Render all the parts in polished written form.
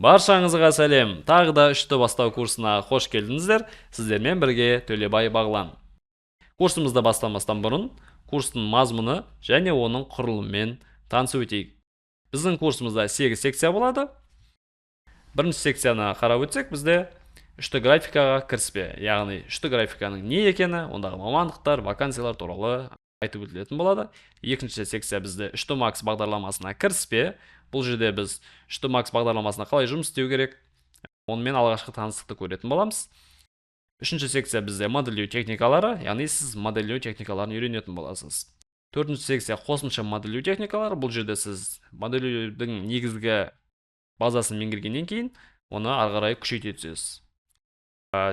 Баршаңызға сәлем. Тағы да үшті бастау курсына қош келдіңіздер. Сіздермен бірге Төлебай Бағлан. Курсымызды бастамастан бұрын курстың мазмұны және оның құрылымымен танысып өтейік. Біздің курсымызда 8 секция болады. Бірінші секцияны қарап өтсек, бізде үшті графикаға кіріспе, яғни үшті графиканың не екені, ондағы мамандықтар, вакансиялар туралы айтып өтілетін болады. Екінші секция бізде үшті макс бағдарламасына кіріспе. Бұл жерде біз үшті макс бағдарламасына қалай жұмыс істеу керек, онымен алғашқы таныстықты көретін боламыз. Үшінші секция бізде модельдеу техникалары, яғни сіз модельдеу техникаларын үйренетін боласыз. Төртінші секция қосымша модельдеу техникалары. Бұл жерде сіз модельдеудің негізгі базасын меңгергеннен кейін оны ары қарай күшейте түсесіз.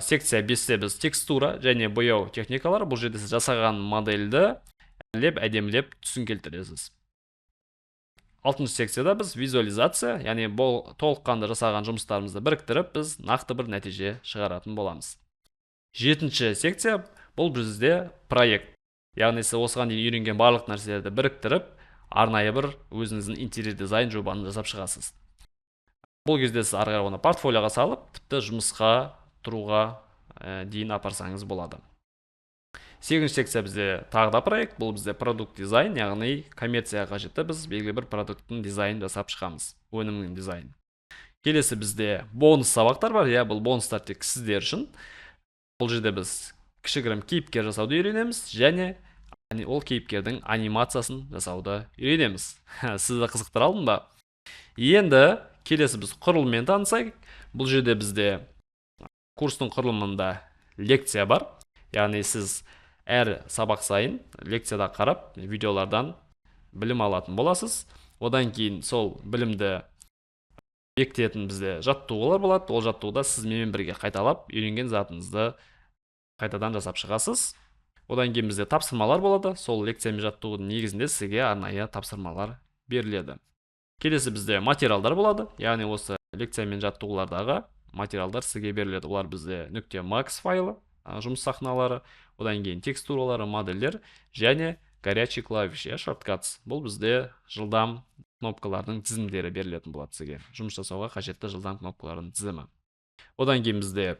Секция 5-те біз текстура және бояу техникалары. Бұл жерде сіз жасаған модельді әдемілеп түсін келтіресіз. 6-шы секцияда біз визуализация, яғни бұл толыққанды жасаған жұмыстарымызды біріктіріп, біз нақты бір нәтиже шығаратын боламыз. 7-ші секция бұл бізде проект, яғни сіз осыған дейін үйренген барлық нәрселерді біріктіріп, арнайы бір өзіңіздің интерьер дизайн жобаны жасап шығасыз. Бұл кезде сіз ары қарай оны портфолиоға салып, тіпті жұмысқа тұруға дейін апарсаңыз болады. 8-ші секция бізде тағы да проект, бұл бізде продукт дизайн, яғни коммерцияға қажетті біз белгілі бір продукттың дизайнын жасап шығамыз, өнімнің дизайнын. Келесі бізде бонус сабақтар бар, бұл бонустар тек сіздер үшін. Бұл жерде біз кішігірім кейіпкер жасауды үйренеміз, және ол кейіпкердің анимациясын жасауды үйренеміз. Сізді қызықтыра алдым ба? Енді келесі біз құрылыммен танысайық. Бұл жерде бізде курстың құрылымында лекция бар, яғни сіз әр сабақ сайын лекцияда қарап, видеолардан білім алатын боласыз. Одан кейін сол білімді бекітетін бізде жаттығулар болады. Ол жаттығуда сіз менімен бірге қайталап, үйренген затыңызды қайтадан жасап шығасыз. Одан кейін бізде тапсырмалар болады. Сол лекция мен жаттығудың негізінде сізге арнайы тапсырмалар беріледі. Келесі бізде материалдар болады. Яғни осы лекция мен жаттығулардағы материалдар сізге беріледі. Олар бізде .max файлы, жұмыс сахналары, одан кейін текстуралары, модельдер және горячий клавиш, шорткатс. Бұл бізде жылдам кнопкалардың тізімдері берілетін болады сізге. Жұмыс жасауға қажетті жылдам кнопкалардың тізімі. Одан кейін бізде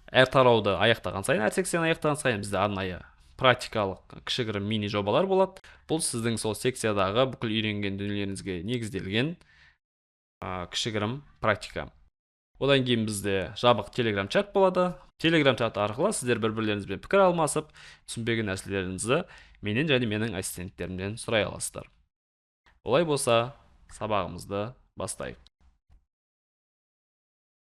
әр тарауды аяқтаған сайын, әр секцияны аяқтаған сайын бізде арнайы практикалық кішігірім мини жобалар болады. Бұл сіздің сол секциядағы бүкіл үйренген дүниелеріңізге негізделген кішігірім практика. Одан кейін бізде жабық телеграм чат болады. Телеграм чат арқылы сіздер бір-бірлеріңізбен пікір алмасып, түсінбеген нәрселеріңізді менен және менің ассистенттерімнен сұрай аласыздар. Олай болса, сабағымызды бастайық.